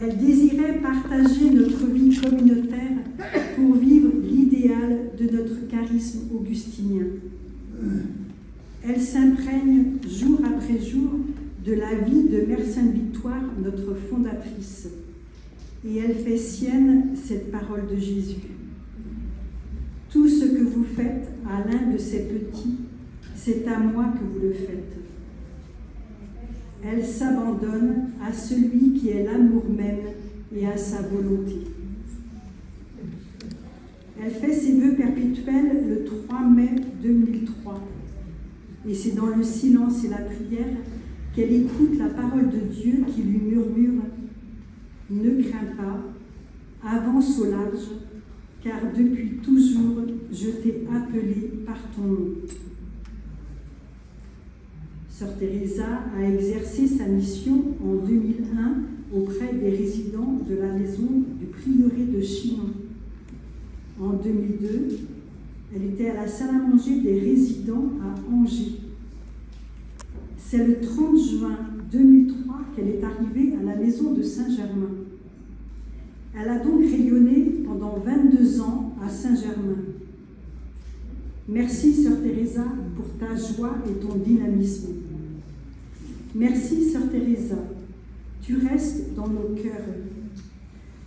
Elle désirait partager notre vie communautaire pour vivre l'idéal de notre charisme augustinien. Elle s'imprègne jour après jour de la vie de Mère Sainte-Victoire, notre fondatrice, et elle fait sienne cette parole de Jésus. Tout ce que vous faites à l'un de ces petits, c'est à moi que vous le faites. Elle s'abandonne à celui qui est l'amour même et à sa volonté. Elle fait ses vœux perpétuels le 3 mai 2003. Et c'est dans le silence et la prière qu'elle écoute la parole de Dieu qui lui murmure « Ne crains pas, avance au large, car depuis toujours je t'ai appelé par ton nom. » Sœur Teresa a exercé sa mission en 2001 auprès des résidents de la maison du prieuré de Chinon. En 2002, elle était à la salle à manger des résidents à Angers. C'est le 30 juin 2003 qu'elle est arrivée à la maison de Saint-Germain. Elle a donc rayonné pendant 22 ans à Saint-Germain. Merci, Sœur Teresa, pour ta joie et ton dynamisme. Merci, Sœur Teresa, tu restes dans nos cœurs.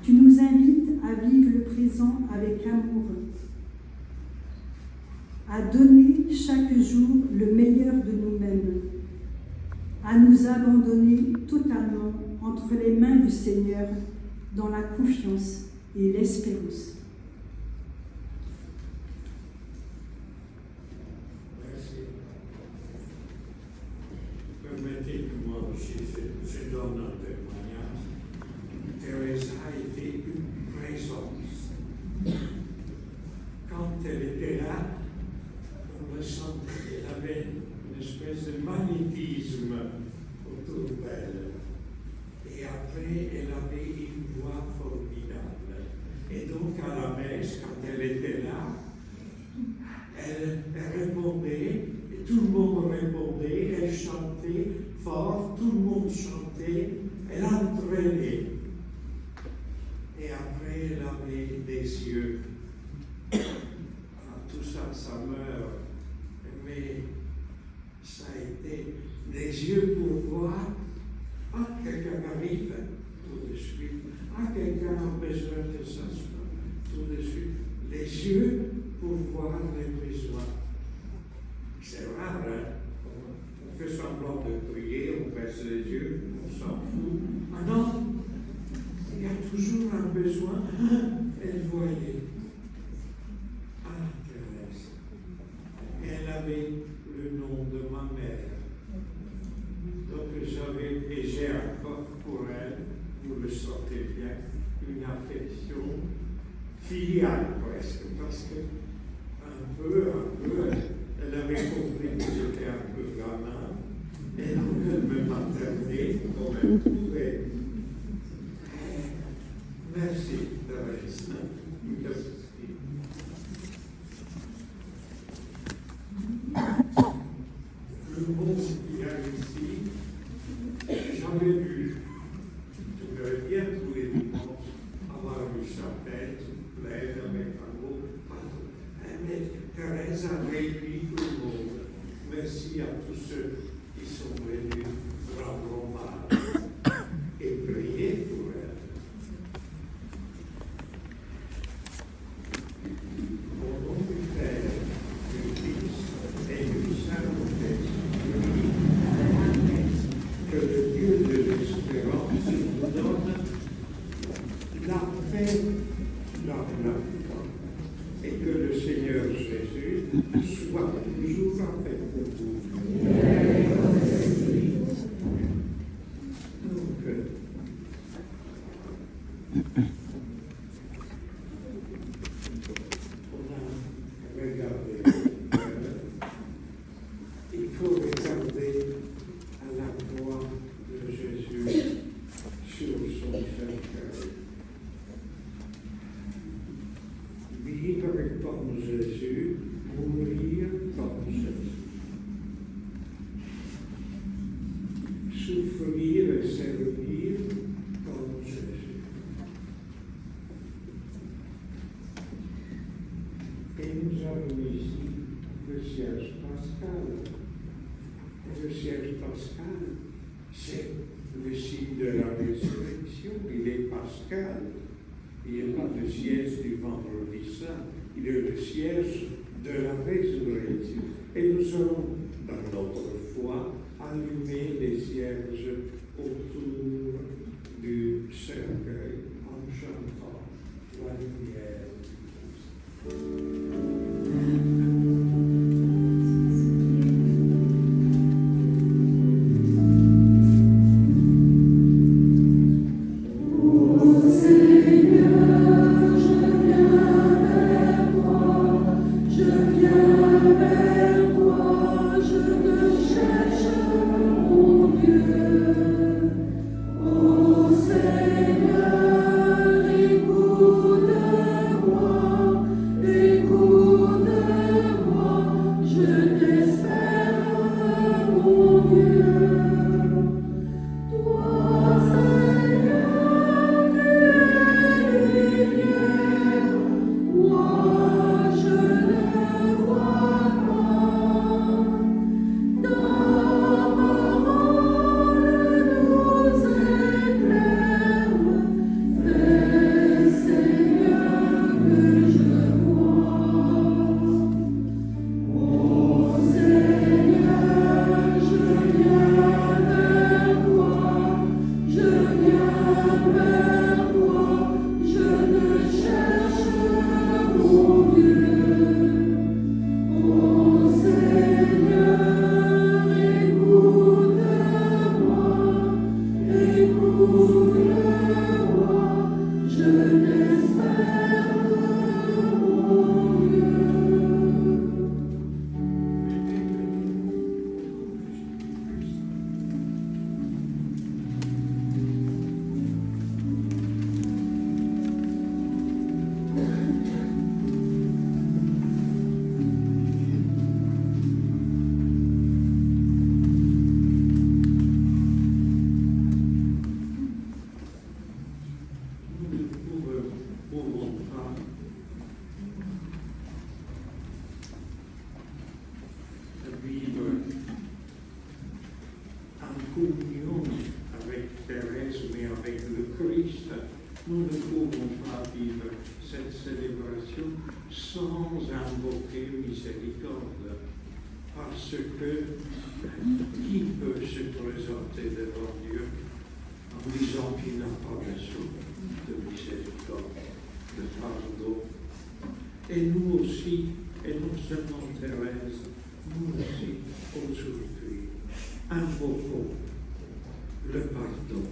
Tu nous invites à vivre le présent avec amour, à donner chaque jour le meilleur de nous-mêmes, à nous abandonner totalement entre les mains du Seigneur dans la confiance et l'espérance. Merci. Permettez que moi aussi je donne un témoignage. Teresa a été une présence. Quand elle était là, on le sentait, elle avait une espèce de magnétisme autour d'elle. Et après, elle avait une voix formidable. Et donc, à la messe, quand elle était là, elle répondait, et tout le monde répondait, elle chantait fort, tout le monde chantait, elle entraînait. Et après, elle avait des yeux. Tout ça, ça meurt. Mais ça a été des yeux pour voir. Ah, quelqu'un arrive, tout de suite. Ah, quelqu'un a besoin de s'asseoir, tout de suite. Les yeux pour voir les besoins. C'est rare, hein? On fait semblant de prier, on baisse les yeux, on s'en fout. Ah non, il y a toujours un besoin. Elle voyait. Ah, Thérèse. Elle avait le nom de ma mère. Donc et j'ai encore pour elle, vous le sentez bien, une affection filiale presque, parce que un peu, elle avait compris que j'étais un peu gamin, et donc elle me maternait comme elle pouvait. Merci, Thérèse. Merci. Le monde qu'il y a ici, j'avais vu, je devrais bien tous les dimanches avoir une chapelle toute pleine avec un mot partout. Mais Thérèse a réuni tout le monde. Merci à tous ceux qui sont venus rendre hommage et prier pour elle. Au nom du Père, du Fils et du Saint-Esprit, que le Dieu de l'espérance nous donne la paix dans la foi et que le Seigneur Jésus soit toujours avec vous. Donc, on a regardé. Il faut regarder à la croix de Jésus sur son cercueil. Vivre comme Jésus, mourir comme pascal. Et le siège pascal, c'est le signe de la résurrection. Il est pascal. Il n'y a pas de siège du vendredi saint. Il est le siège de la résurrection. Et nous allons, dans notre foi, allumer les cierges autour du cercueil en chantant la lumière. Communion avec Thérèse, mais avec le Christ, nous ne pouvons pas vivre cette célébration sans invoquer miséricorde, parce que qui peut se présenter devant Dieu en disant qu'il n'a pas besoin de miséricorde, de pardon? Et nous aussi, et non seulement Thérèse, nous aussi, aujourd'hui, invoquons le pardon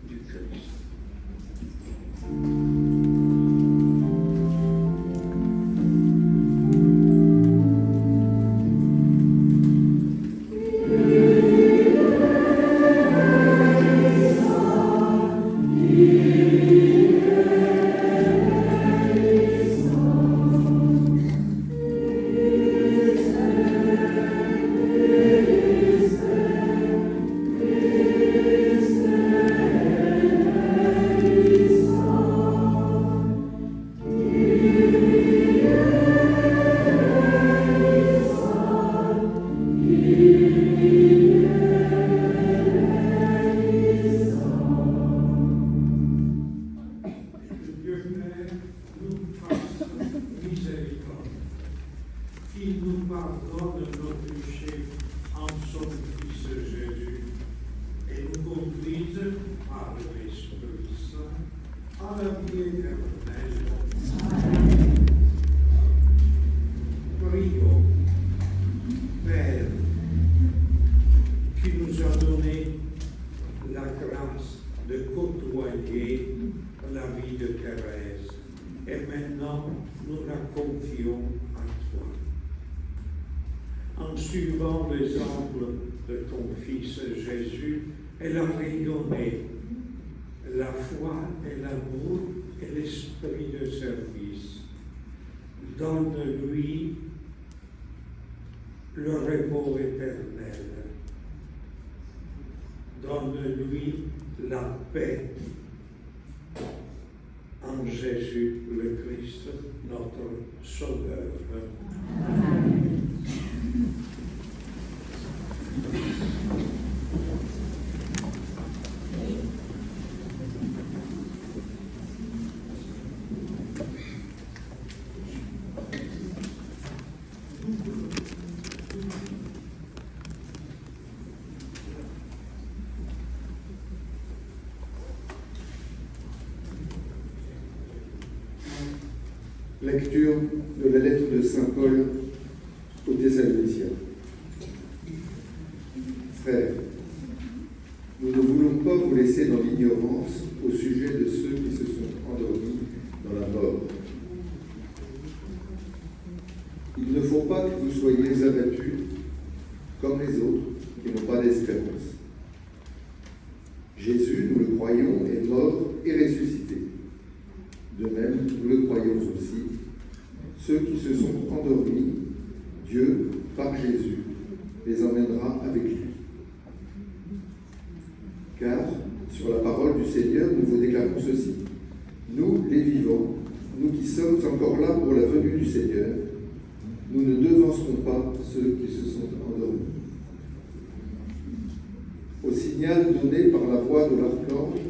du Christ. Qu'il nous pardonne nos péchés en son Fils Jésus et nous conduise par l'Esprit Saint à la vie éternelle. Amen. Prions. Père, qui nous a donné la grâce de côtoyer la vie de Thérèse, et maintenant nous la confions à toi. En suivant l'exemple de ton Fils Jésus, elle a rayonné la foi et l'amour et l'esprit de service. Donne-lui le repos éternel. Donne-lui la paix en Jésus le Christ, notre Sauveur. Amen. Lecture de la lettre de saint Paul aux Thessaloniciens. Frères, nous ne voulons pas vous laisser dans l'ignorance au sujet de ceux qui se sont endormis dans la mort. Il ne faut pas que vous soyez abattus comme les autres qui n'ont pas d'espérance. Jésus, nous le croyons, est mort et ressuscité. De même, nous le croyons aussi, ceux qui se sont endormis, Dieu, par Jésus, les emmènera avec lui. Car, sur la parole du Seigneur, nous vous déclarons ceci. Nous, les vivants, nous qui sommes encore là pour la venue du Seigneur, nous ne devancerons pas ceux qui se sont endormis. Au signal donné par la voix de l'archange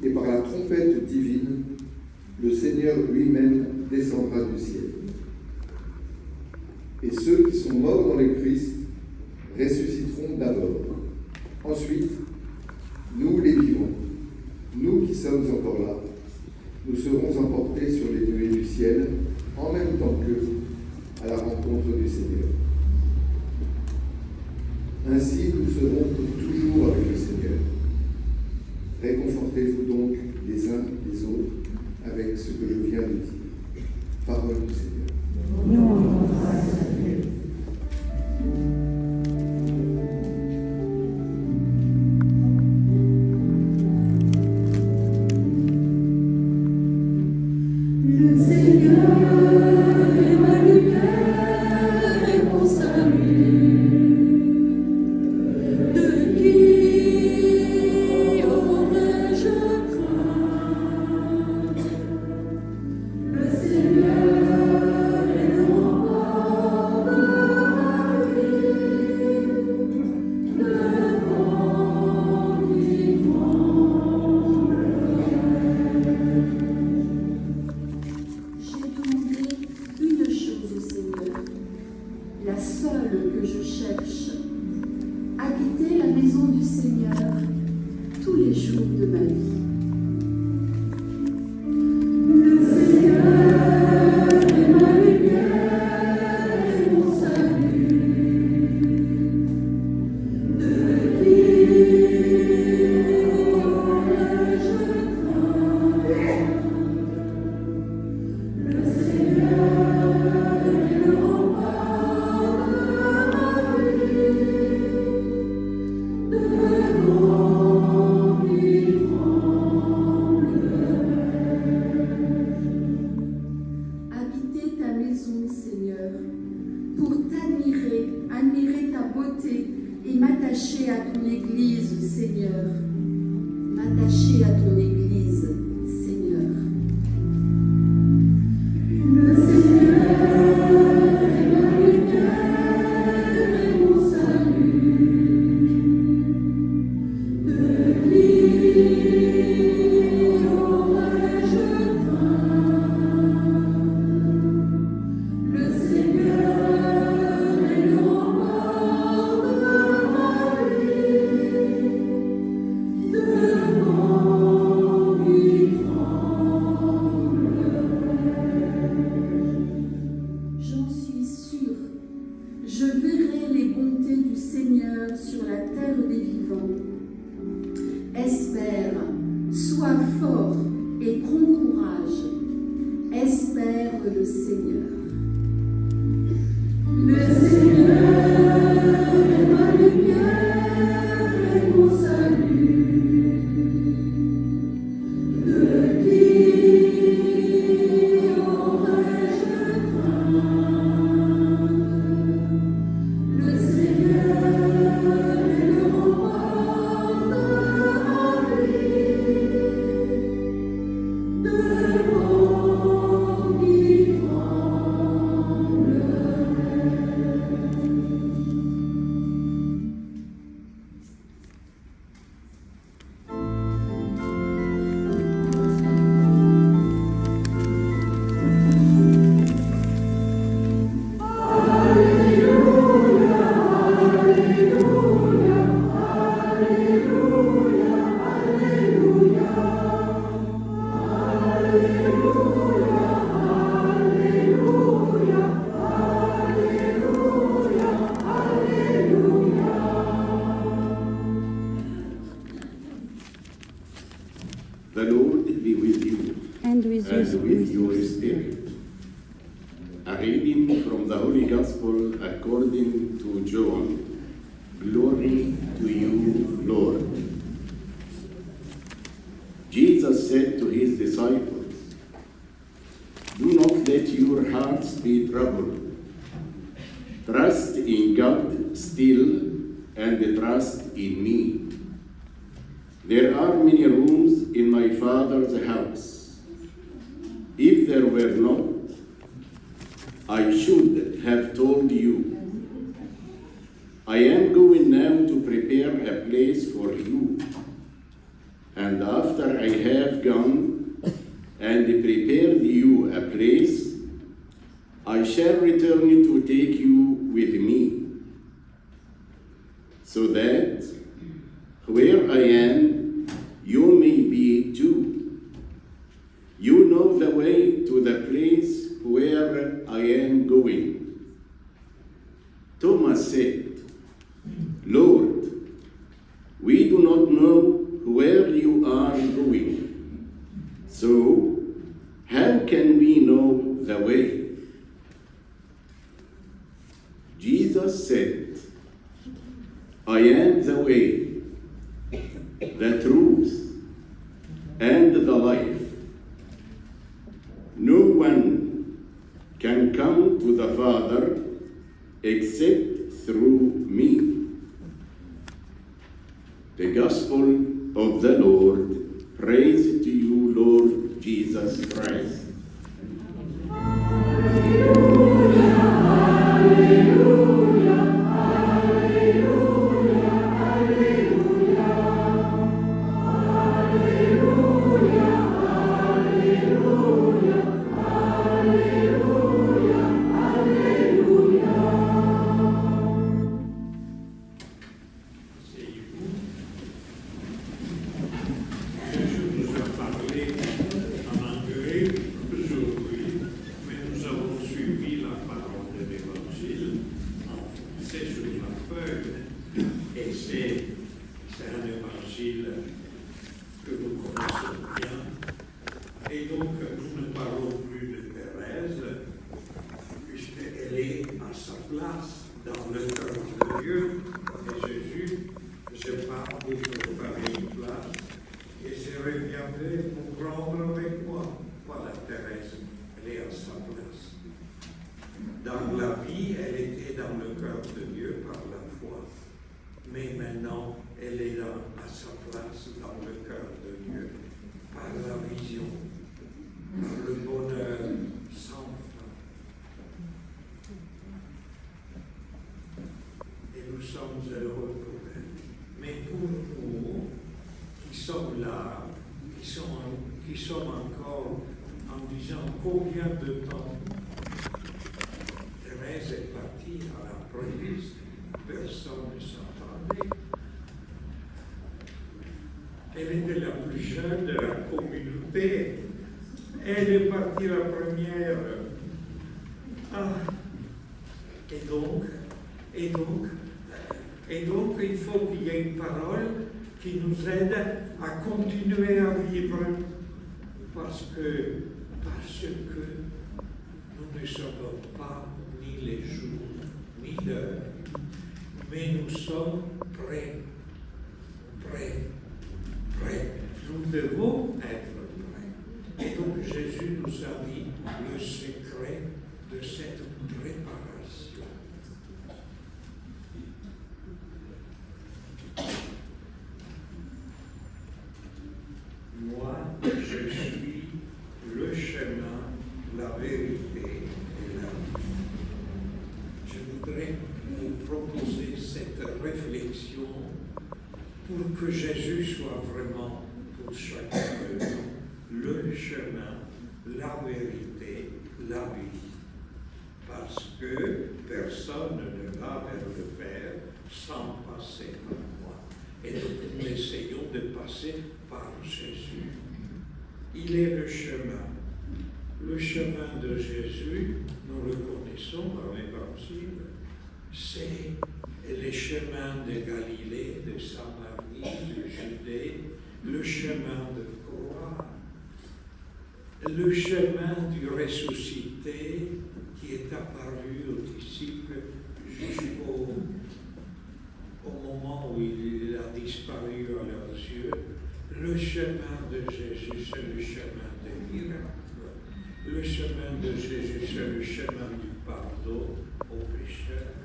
et par la trompette divine, le Seigneur lui-même descendra du ciel. Et ceux qui sont morts dans le Christ ressusciteront d'abord. Ensuite, nous les vivants, nous qui sommes encore là, nous serons emportés sur les nuées du ciel en même temps qu'eux à la rencontre du Seigneur. Ainsi, nous serons pour toujours avec le Seigneur. Réconfortez-vous donc les uns les autres avec ce que je viens de dire. Parole du Seigneur. Admirer ta beauté et m'attacher à ton Église, Seigneur. M'attacher à ton Église, Seigneur. Le Seigneur est ma lumière et mon salut. De qui aurais-je craint? Le Seigneur est le rempart de ma vie. Devant lui tremblerai. J'en suis sûre, je verrai les bontés du Seigneur sur la terre des vivants. Espère, sois fort et prends courage. Espère le Seigneur. Le Seigneur est ma lumière et mon salut. De qui aurais-je craint? Le Seigneur est le rempart de ma vie. Devant qui tremblerai. and with your spirit. A reading from the Holy Gospel according to John. Glory to you, Lord. Jesus said to his disciples, "Do not let your hearts be troubled. Trust in God still and trust in me. There are many rooms in my Father's house. If there were not, I should have told you. I am going now to prepare a place for you. And after I have gone and prepared you a place, I shall return to take you with me, so that where I am, you may be too. You know the way to the place where I am going." Thomas said, "Lord, we do not know where you are going, so how can we know the way?" Jesus said, "I am the way, the truth, and the life. No one can come to the Father except through me." The Gospel of the Lord. Praise to you, Lord Jesus Christ. Et donc, nous ne parlons plus de Thérèse, puisqu'elle est à sa place dans le cœur de Dieu. Et Jésus, je pars pour préparer une place, et je reviendrai pour prendre avec moi. Voilà, Thérèse, elle est à sa place. Dans la vie, elle était dans le cœur de Dieu par la foi. Mais maintenant, elle est à sa place dans le cœur de Dieu par la vision, par le bonheur sans fin. Et nous sommes heureux pour elle. Mais pour nous, qui sommes là, qui sommes encore en disant combien de temps Thérèse est partie à la préviste, personne ne s'attendait. Elle était la plus jeune de la communauté. Elle est partie la première. Ah. Et donc, il faut qu'il y ait une parole qui nous aide à continuer à vivre. Parce que nous ne savons pas ni les jours, ni l'heure, mais nous sommes prêts. Nous devons être prêts. Et donc Jésus nous a dit le secret de cette préparation. Moi, je suis le chemin, la vérité et la vie. Je voudrais vous proposer cette réflexion pour que Jésus soit vraiment pour chacun de nous le chemin, la vérité, la vie. Parce que personne ne va vers le Père sans passer par moi. Et donc nous essayons de passer par Jésus. Il est le chemin. Le chemin de Jésus, nous le connaissons dans l'Évangile, c'est les chemins de Galilée, de Samarie, de Judée, le chemin de croix, le chemin du ressuscité qui est apparu aux disciples jusqu'au moment où il a disparu à leurs yeux. Le chemin de Jésus, c'est le chemin des miracles. Le chemin de Jésus, c'est le chemin du pardon aux pécheurs.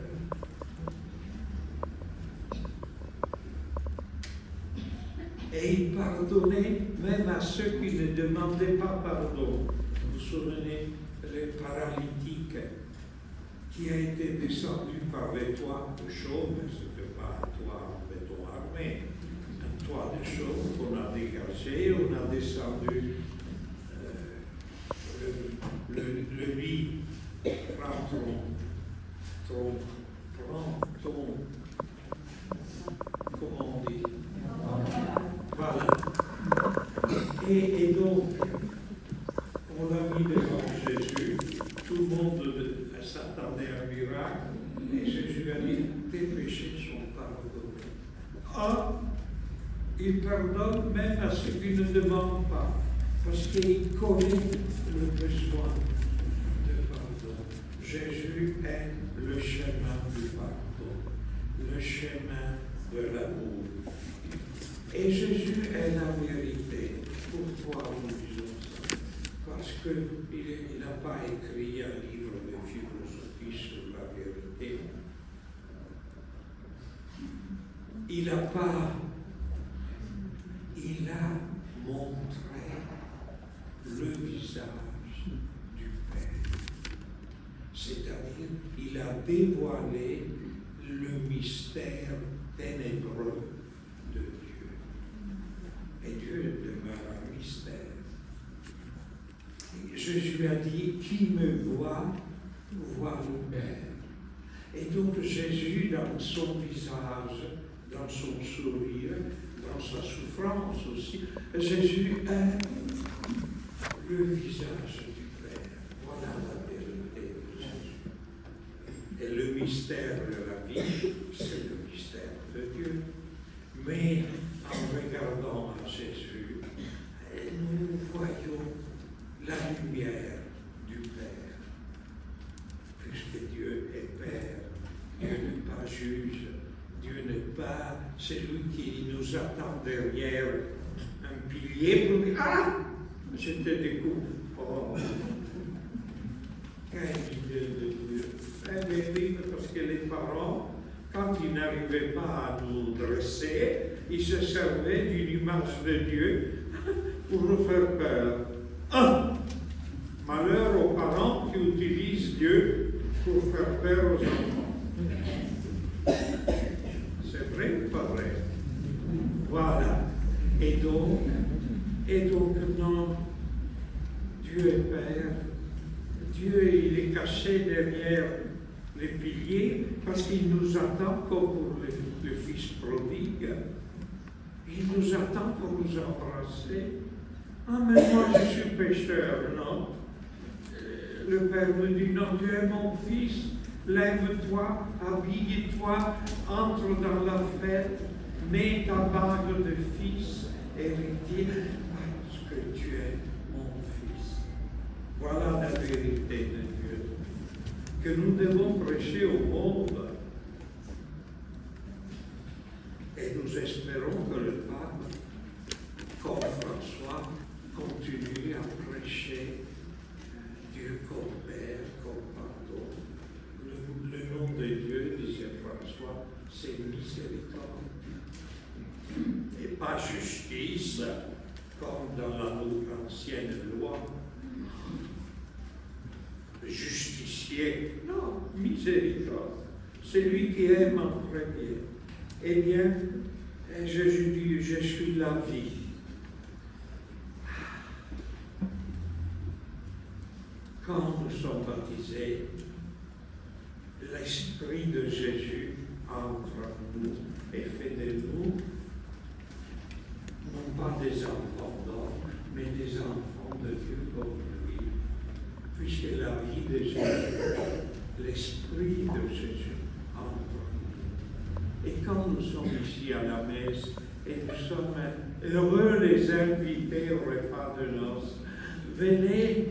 Et il pardonnait même à ceux qui ne demandaient pas pardon. Vous vous souvenez, les paralytiques qui a été descendu par les toits de chaume, ce n'était pas un toit en béton armé, un toit de chaume qu'on a dégagé, on a descendu le lit comment on dit? Voilà. Et donc, on l'a mis devant Jésus, tout le monde s'attendait à un miracle, et Jésus a dit, tes péchés sont pardonnés. Ah, il pardonne même à ceux qui ne demandent pas, parce qu'il connaît le besoin de pardon. Jésus est le chemin du pardon, le chemin de l'amour. Et Jésus est la vérité. Pourquoi nous disons ça? Parce qu'il n'a pas écrit un livre de philosophie sur la vérité. Il a montré le visage du Père. C'est-à-dire, il a dévoilé le mystère ténébreux de Dieu. Et Dieu demeure un mystère. Et Jésus a dit, qui me voit le Père. Et donc Jésus, dans son visage, dans son sourire, dans sa souffrance aussi, Jésus est le visage du Père. Voilà la vérité de Jésus. Et le mystère de la vie, c'est le mystère de Dieu. Mais en regardant à Jésus, nous voyons la lumière du Père. Puisque Dieu est Père, Dieu n'est pas juge, Dieu n'est pas celui qui nous attend derrière un pilier pour dire, ah, je te découvre. Oh, quelle idée de Dieu. Eh bien oui, parce que les parents, quand ils n'arrivaient pas à nous dresser, ils se servaient d'une image de Dieu pour nous faire peur. Ah! Malheur aux parents qui utilisent Dieu pour faire peur aux enfants. C'est vrai ou pas vrai? Voilà. Et donc, non, Dieu est Père. Dieu, il est caché derrière les piliers parce qu'il nous attend comme pour le fils prodigue. Il nous attend pour nous embrasser. Ah, mais moi je suis pécheur, non? Le Père me dit, non, tu es mon fils, lève-toi, habille-toi, entre dans la fête, mets ta bague de fils, héritier, parce que tu es mon fils. Voilà la vérité de Dieu, que nous devons prêcher au monde. Et nous espérons que le pape, comme François, continue à prêcher Dieu comme Père, comme pardon. Le nom de Dieu, disait François, c'est miséricorde. Et pas justice, comme dans l'ancienne loi. Justicier, non, miséricorde. C'est lui qui aime en premier. Eh bien, Jésus dit, je suis la vie. Quand nous sommes baptisés, l'Esprit de Jésus entre en nous et fait de nous, non pas des enfants d'homme, mais des enfants de Dieu comme lui. Puisque la vie de Jésus, l'Esprit de Jésus entre en nous. Et quand nous sommes ici à la messe, et nous sommes heureux les invités au repas de noces, venez,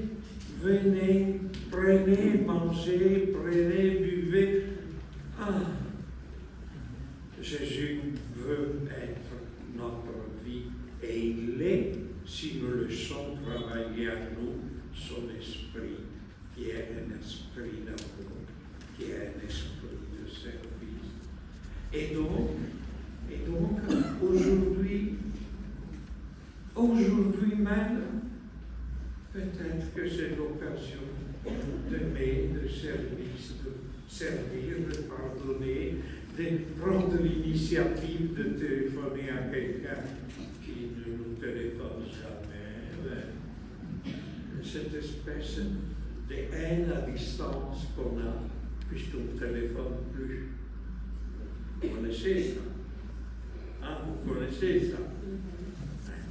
venez, prenez, mangez, prenez, buvez. Ah, Jésus veut être notre vie et il est, si nous le laissons travailler à nous, son esprit, qui est un esprit d'amour, qui est un esprit de service. Et donc aujourd'hui même, peut-être que c'est l'occasion d'aimer, de servir, de pardonner, de prendre l'initiative de téléphoner à quelqu'un qui ne nous téléphone jamais. Cette espèce de haine à distance qu'on a, puisqu'on ne téléphone plus. Vous connaissez ça? Hein, vous connaissez ça?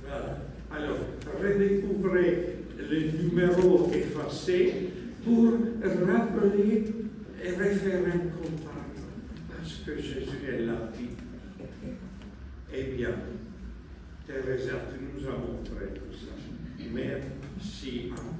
Voilà. Alors, redécouvrez le numéro effacé pour rappeler et refaire un contact, parce que Jésus est là. Eh bien, Teresa, tu nous as montré tout ça. Merci encore.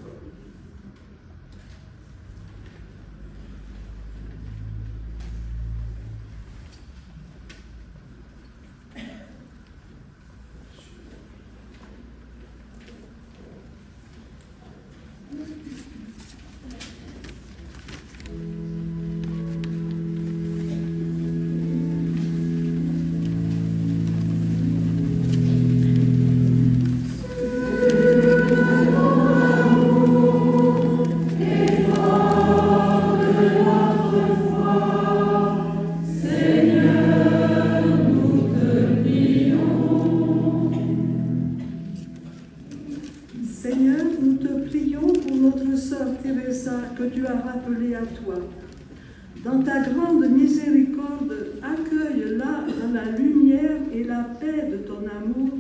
Seigneur, nous te prions pour notre sœur Teresa que tu as rappelée à toi. Dans ta grande miséricorde, accueille-la dans la lumière et la paix de ton amour,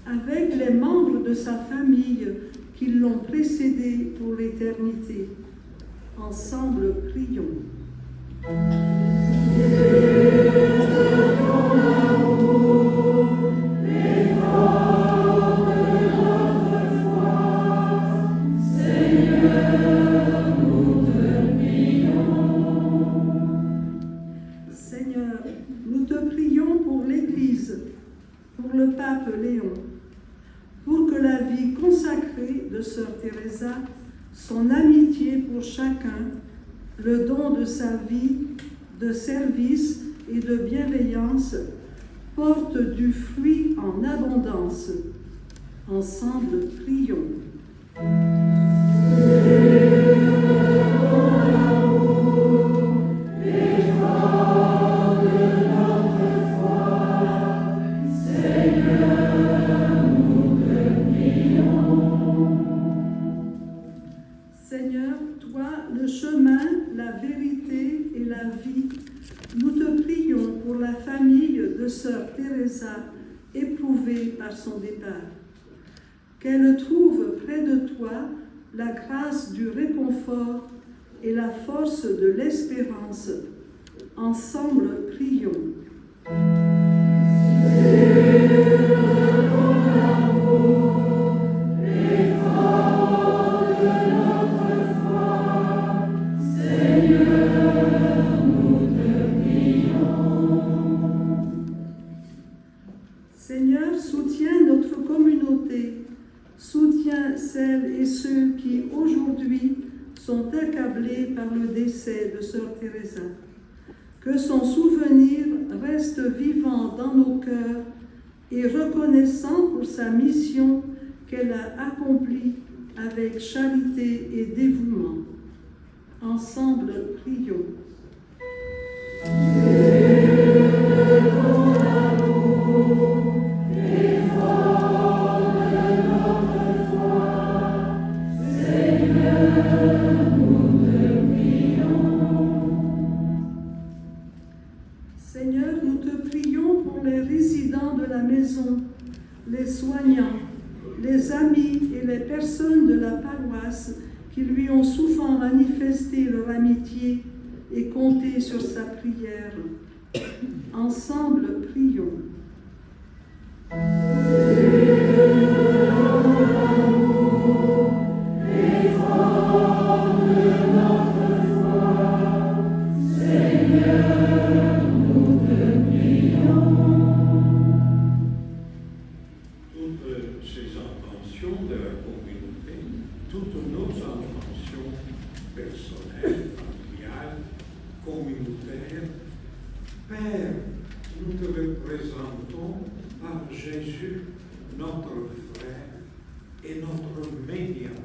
avec les membres de sa famille qui l'ont précédée pour l'éternité. Ensemble, prions. Seigneur, nous te prions pour l'Église, pour le pape Léon, pour que la vie consacrée de sœur Teresa, son amitié pour chacun, le don de sa vie, de service et de bienveillance, porte du fruit en abondance. Ensemble, prions. Seigneur, toi, le chemin, la vérité et la vie, nous te prions pour la famille de sœur Teresa, éprouvée par son départ. Qu'elle trouve près de toi la grâce du réconfort et la force de l'espérance. Ensemble, prions. Seigneur, soutiens notre communauté, soutiens celles et ceux qui aujourd'hui sont accablés par le décès de sœur Teresa. Que son souvenir reste vivant dans nos cœurs et reconnaissant pour sa mission qu'elle a accomplie avec charité et dévouement. Ensemble, prions. Seigneur, nous te prions pour les résidents de la maison, les soignants, les amis et les personnes de la paroisse qui lui ont souvent manifesté leur amitié et compté sur sa prière. Ensemble, prions. Père, nous te représentons par Jésus, notre frère et notre médiateur.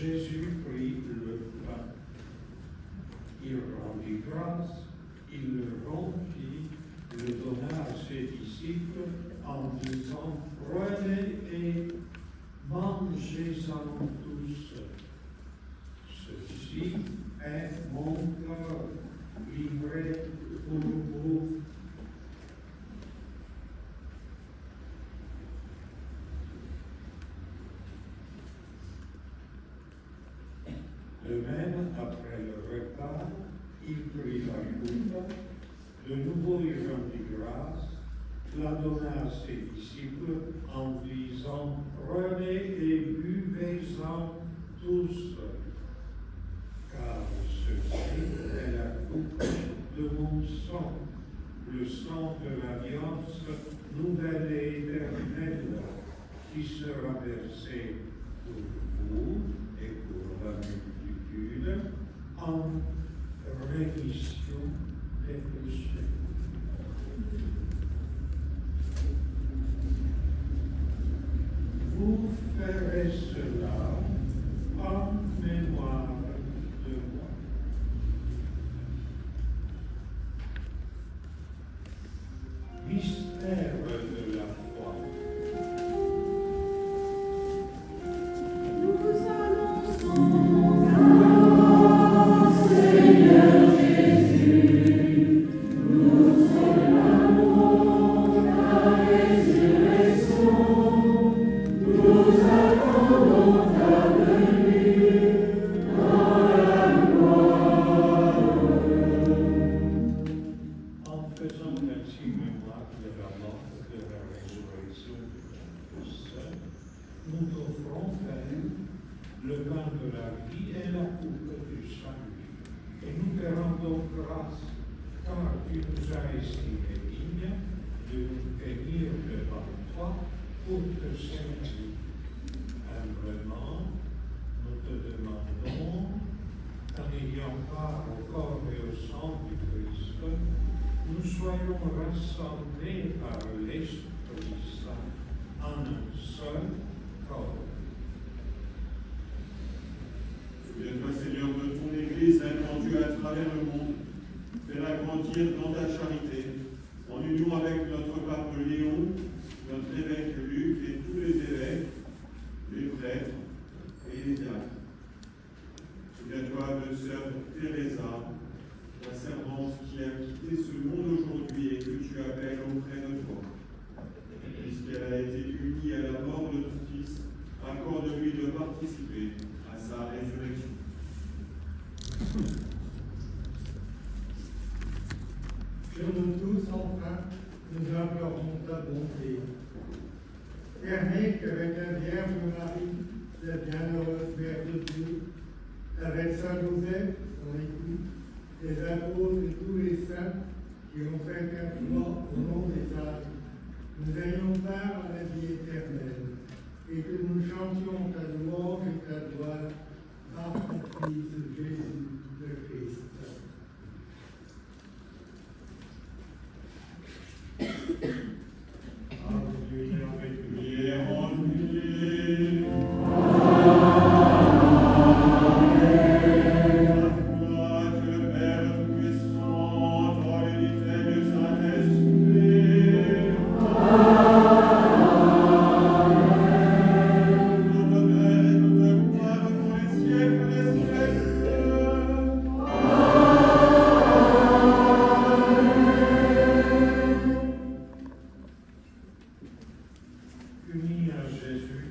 Jésus prit le pain, il rendit grâce il le rompit, le donna à ses disciples en disant, prenez et mangez-en tous. Ceci est mon corps livré pour vous. De même, après le repas, il prit la coupe, de nouveau il rendit grâce, la donna à ses disciples en disant, prenez et buvez-en tous, car ceci est la coupe de mon sang, le sang de l'alliance nouvelle et éternelle, qui sera versé pour vous et pour la multitude en rémission des péchés. Vous ferez cela en mémoire de moi. Mystère de la foi. Nous annonçons grâce, Seigneur Jésus, nous célébrons ta résurrection, nous attendons ta venue dans la gloire. En faisant ainsi mémoire de la mort et de la résurrection de Christ, nous offrons Père le pain de la vie et la coupe du salut. Et nous te rendons grâce, car tu nous as estimés dignes de nous venir devant toi pour te servir. Humblement, nous te demandons, en ayant part au corps et au sang du Christ, nous soyons rassemblés par l'Esprit Saint en un seul corps. Souviens-toi, Seigneur, de ton Église répandue à travers le monde. Fais-la grandir dans ta charité, en union avec notre pape Léon, notre évêque Luc et tous les évêques, les prêtres et les diacres. Souviens-toi de sœur Teresa, la servante qui a quitté ce monde aujourd'hui et que tu appelles auprès de toi. Puisqu'elle a été unie à la mort de ton Fils, accorde-lui de participer à sa résurrection. Sur nous tous, enfin, nous implorons ta bonté. Permets qu'avec la Vierge Marie, la bienheureuse Mère de Dieu, avec Saint Joseph, son époux, les apôtres et tous les saints qui ont fait un mort au nom des âges, nous ayons part à la vie éternelle, et que nous chantions ta louange et ta gloire par ton Fils Jésus le Christ. Alléluia, Prière en lui. Gloire que le Père puissant, dans l'unité du Saint-Esprit. Notre Père et notre gloire pour les siècles des siècles. unis à Jésus,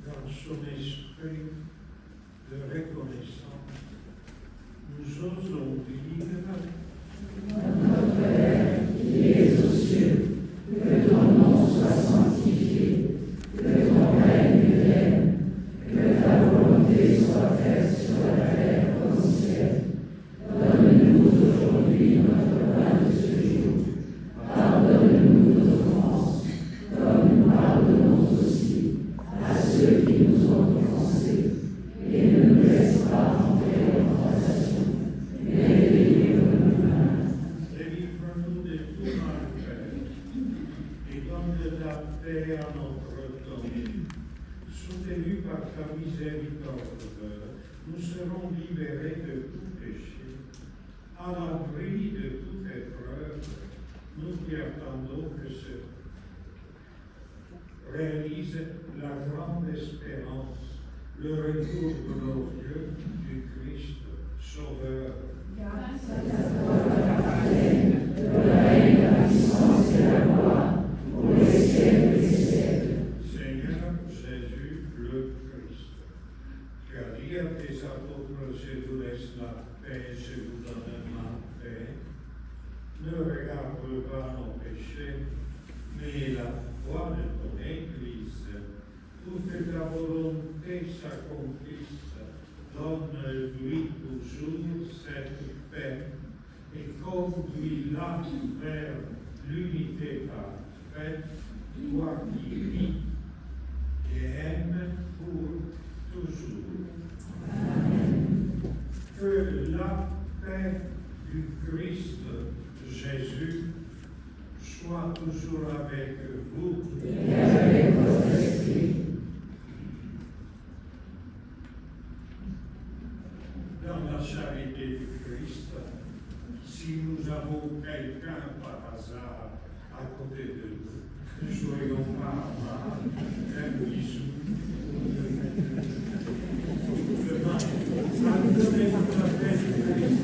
dans son esprit de reconnaissance, nous osons dire libérés de tout péché, à l'abri de toute épreuve, nous qui attendons que se réalise la grande espérance, le retour de nos yeux du Christ Sauveur. Seigneur Jésus, le Christ, tu as dit à tes apôtres, je vous laisse la paix, je vous donne ma paix. Ne regarde pas nos péchés, mais la foi de ton Église. Toute ta volonté s'accomplisse. Donne-lui toujours cette paix et conduis-la vers l'unité parfaite, toi qui vis et aimes pour toujours. Amen. Que la paix du Christ Jésus soit toujours avec vous. Et avec votre esprit. Dans la charité du Christ, si nous avons quelqu'un par hasard à côté de nous, ne soyons pas amables, un bisou. Demain, ça nous fait la paix du Christ.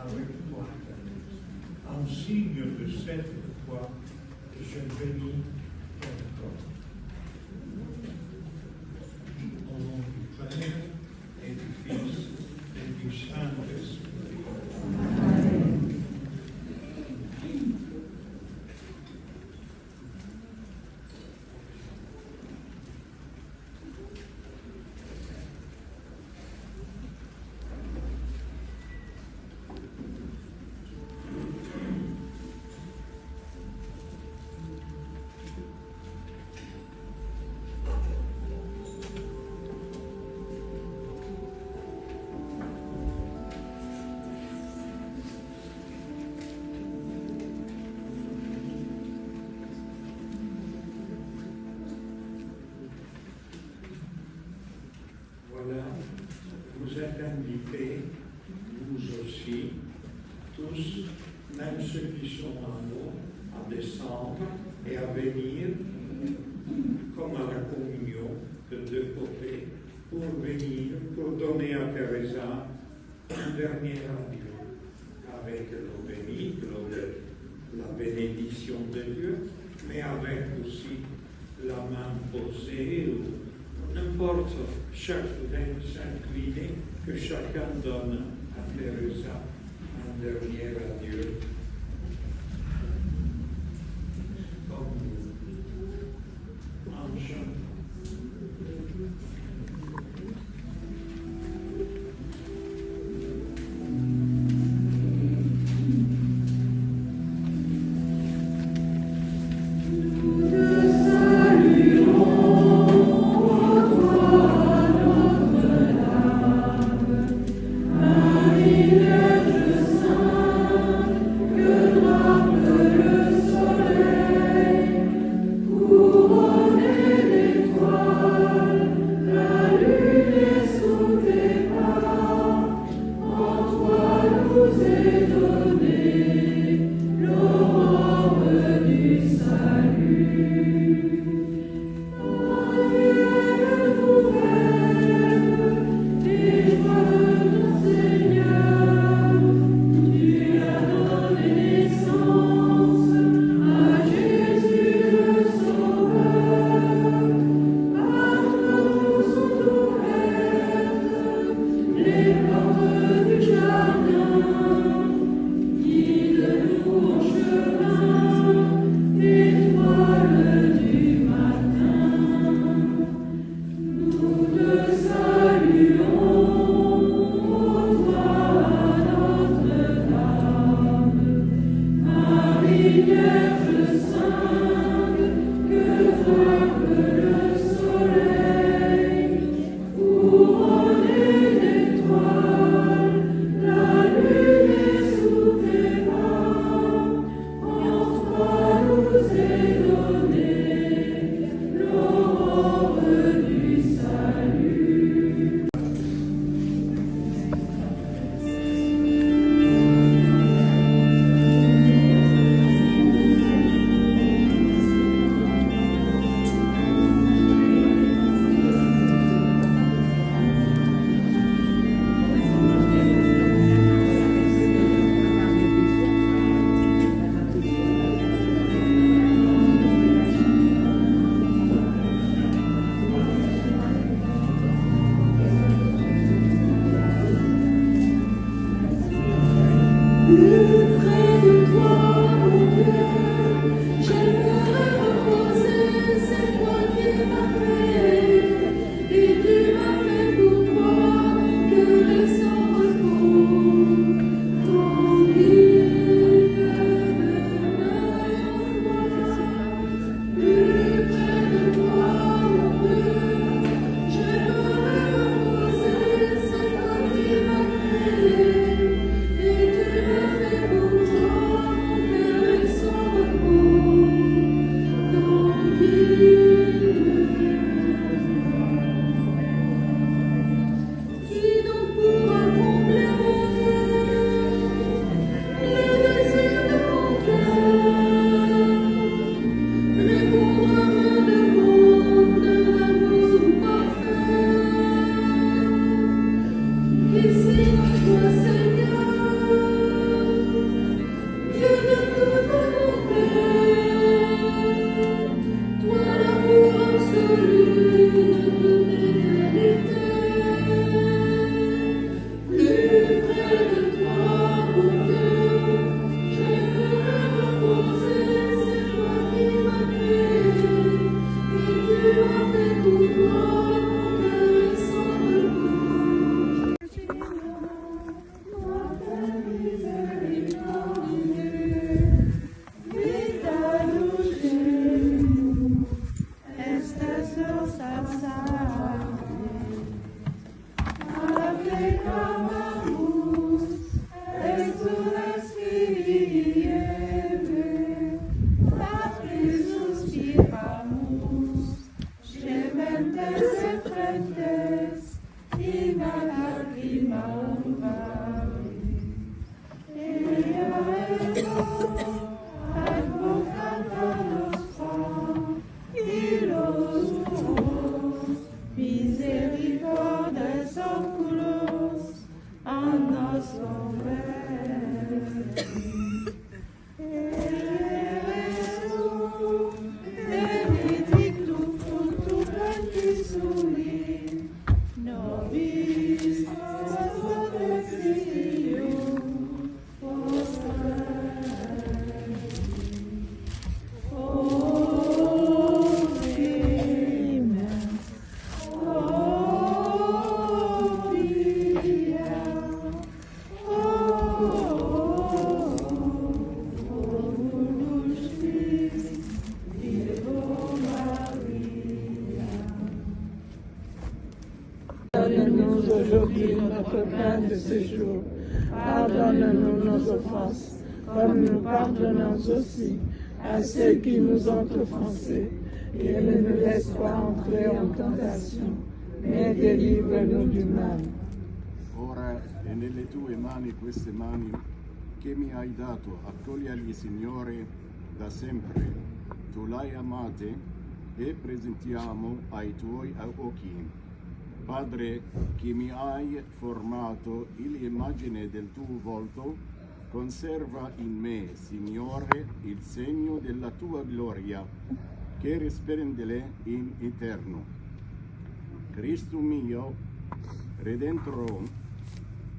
avec toi. En signe de cette foi, je bénis ton corps. Au nom du Père et du Fils et du Saint-Esprit. Voilà, vous êtes invités, vous aussi, tous, même ceux qui sont en haut, à descendre et à venir, comme à la communion, de deux côtés, pour venir, pour donner à Teresa un dernier adieu, avec l'eau bénite, la bénédiction de Dieu, mais avec aussi la main posée, ou n'importe, chacun s'incliner, que chacun donne à Teresa un dernier adieu. Comme en chantant. Et tu me fais pourtant ces jours. Pardonne-nous nos offenses, comme nous pardonnons aussi à ceux qui nous ont offensés. Et ne nous laisse pas entrer en tentation, mais délivre-nous du mal. Ora è nelle tue mani queste mani che mi hai dato, accogliali Signore da sempre. Tu l'hai amate e presentiamo ai tuoi occhi. Padre, che mi hai formato l'immagine del tuo volto, conserva in me, Signore, il segno della tua gloria, che risplende in eterno. Cristo mio, Redentro,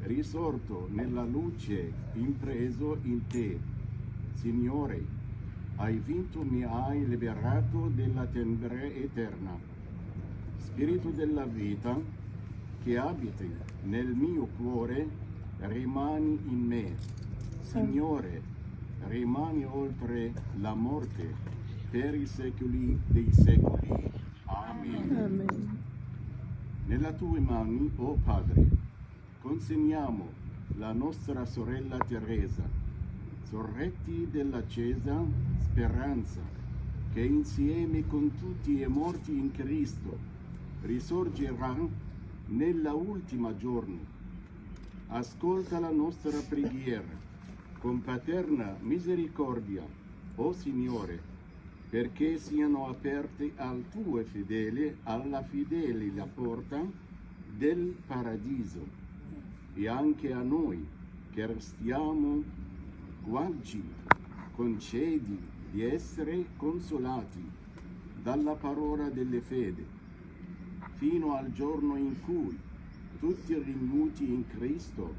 risorto nella luce, impreso in te. Signore, hai vinto, mi hai liberato dalla tenebre eterna. Spirito della vita, che abiti nel mio cuore, rimani in me. Signore, rimani oltre la morte, per i secoli dei secoli. Amen. Amen. Nella tue mani, o Padre, consegniamo la nostra sorella Teresa, sorretti della Chiesa Speranza, che insieme con tutti i morti in Cristo risorgerà nella ultima giorno. Ascolta la nostra preghiera con paterna misericordia, o Signore, perché siano aperte al tuo fedele, alla fedele la porta del paradiso, e anche a noi che restiamo quaggi concedi di essere consolati dalla parola della fede, fino al giorno in cui, tutti riuniti in Cristo,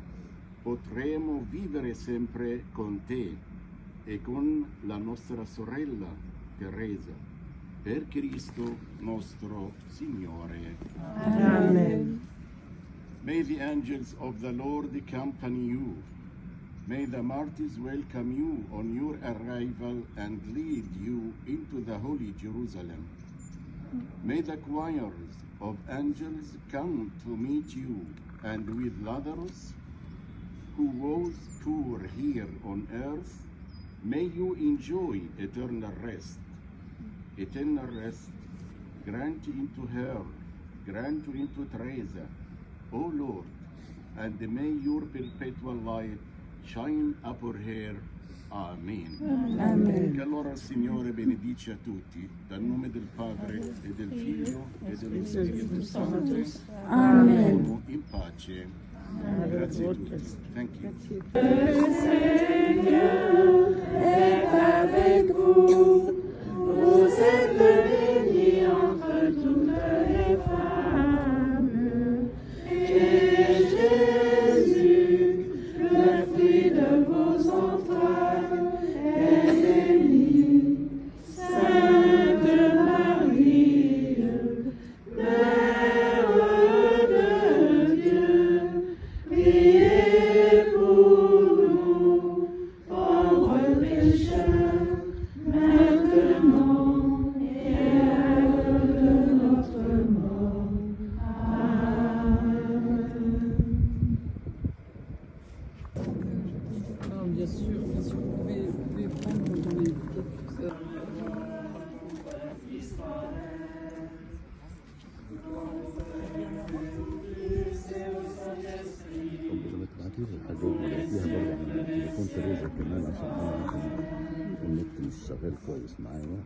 potremo vivere sempre con te e con la nostra sorella Teresa, per Cristo nostro Signore. Amen. May the angels of the Lord accompany you. May the martyrs welcome you on your arrival and lead you into the holy Jerusalem. May the choirs of angels come to meet you, and with Lazarus, who was poor here on earth, may you enjoy eternal rest. Eternal rest, grant into her, grant into Teresa, O Lord, and may your perpetual light shine upon her. Amen. Amen. Che allora il Signore benedice a tutti, dal nome del Padre e del Figlio e dello Spirito Santo. Amen. In pace. Grazie a tutti. Thank you. Le Seigneur est avec vous. Vous êtes bénie entre toutes les femmes. Et Jésus, le fruit de vos entrailles, est béni. Sainte Marie, Mère de Dieu, priez pour nous, pauvres pécheurs, maintenant et à l'heure de notre mort. Amen. Bien sûr, vous pouvez prendre les تبعتي لي الحاجات اللي فيها برضه على تليفون تريزا كمان عشان انا النت مش شغال كويس معايا.